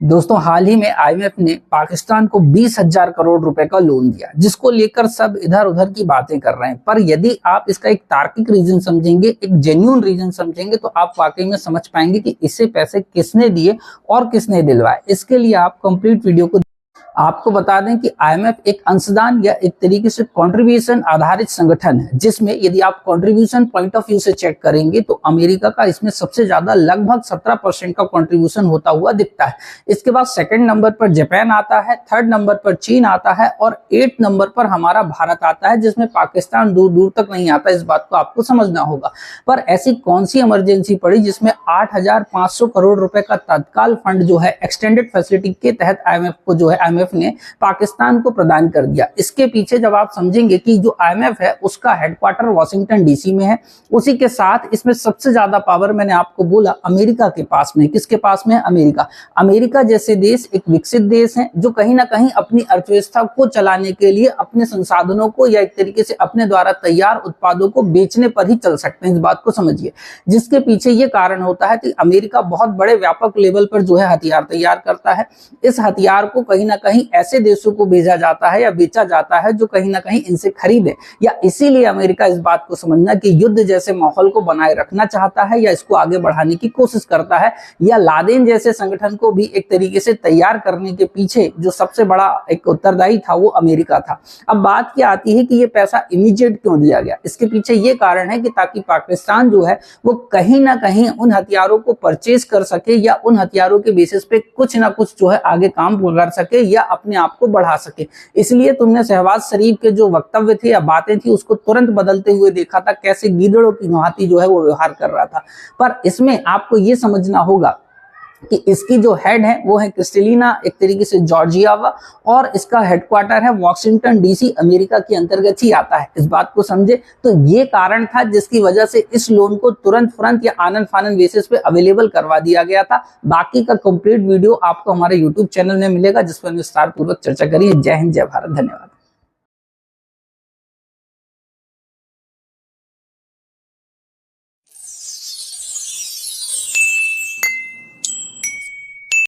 दोस्तों, हाल ही में आईएमएफ ने पाकिस्तान को 20,000 करोड़ रुपए का लोन दिया, जिसको लेकर सब इधर उधर की बातें कर रहे हैं। पर यदि आप इसका एक तार्किक रीजन समझेंगे, एक जेन्युइन रीजन समझेंगे, तो आप वाकई में समझ पाएंगे कि इससे पैसे किसने दिए और किसने दिलवाए। इसके लिए आप कंप्लीट वीडियो को आपको बता दें कि आईएमएफ एक अंशदान या एक तरीके से कंट्रीब्यूशन आधारित संगठन है, जिसमें यदि आप कंट्रीब्यूशन पॉइंट ऑफ व्यू से चेक करेंगे तो अमेरिका का इसमें सबसे ज्यादा लगभग 17% का कंट्रीब्यूशन होता हुआ दिखता है। इसके बाद सेकंड नंबर पर जापान आता है, थर्ड नंबर पर चीन आता है और 8 नंबर पर हमारा भारत आता है, जिसमें पाकिस्तान दूर दूर तक नहीं आता। इस बात को आपको समझना होगा। पर ऐसी कौन सी इमरजेंसी पड़ी जिसमें 8,500 करोड़ रुपए का तत्काल फंड जो है एक्सटेंडेड फैसिलिटी के तहत आईएमएफ को जो है आईएमएफ ने पाकिस्तान को प्रदान कर दिया। इसके पीछे जब आप समझेंगे कि जो आईएमएफ है उसका हेडक्वार्टर वॉशिंगटन डीसी में है, उसी के साथ इसमें सबसे ज्यादा पावर मैंने आपको बोला अमेरिका के पास में। किसके पास में है? अमेरिका। अमेरिका जैसे देश एक विकसित देश है जो कहीं ना कहीं अपनी अर्थव्यवस्था को चलाने के लिए अपने संसाधनों को या एक तरीके से अपने द्वारा तैयार उत्पादों को बेचने पर ही चल सकते हैं। इस बात को समझिए, जिसके पीछे ये कारण होता है कि अमेरिका बहुत बड़े व्यापक लेवल पर जो है हथियार तैयार करता है। इस हथियार को कहीं ना कहीं ऐसे देशों को भेजा जाता है या बेचा जाता है जो कहीं ना कहीं इनसे खरीदे, या इसीलिए अमेरिका इस बात को समझना कि युद्ध जैसे माहौल को बनाए रखना चाहता है या इसको आगे बढ़ाने की कोशिश करता है, या लादेन जैसे संगठन को भी एक तरीके से तैयार करने के पीछे जो सबसे बड़ा एक उत्तरदायी था वो अमेरिका था। अब बात क्या आती है कि ये पैसा इमीडिएट क्यों दिया गया? इसके पीछे ये कारण है कि ताकि पाकिस्तान जो है वो कहीं ना कहीं उन हथियारों को परचेज कर सके या उन हथियारों के बेसिस पे कुछ ना कुछ जो है आगे काम कर सके या अपने आप को बढ़ा सके। इसलिए तुमने शहबाज शरीफ के जो वक्तव्य थे या बातें थी उसको तुरंत बदलते हुए देखा था, कैसे गीदड़ों की भांति जो है वो व्यवहार कर रहा था। पर इसमें आपको ये समझना होगा कि इसकी जो हेड है वो है क्रिस्टलिना, एक तरीके से जॉर्जियावा, और इसका हेडक्वार्टर है वॉशिंगटन डीसी, अमेरिका के अंतर्गत ही आता है। इस बात को समझे तो ये कारण था जिसकी वजह से इस लोन को तुरंत या आनन फानन बेसिस पे अवेलेबल करवा दिया गया था। बाकी का कंप्लीट वीडियो आपको हमारे यूट्यूब चैनल में मिलेगा, जिस पर विस्तार पूर्वक चर्चा करिए। जय हिंद, जय भारत, धन्यवाद।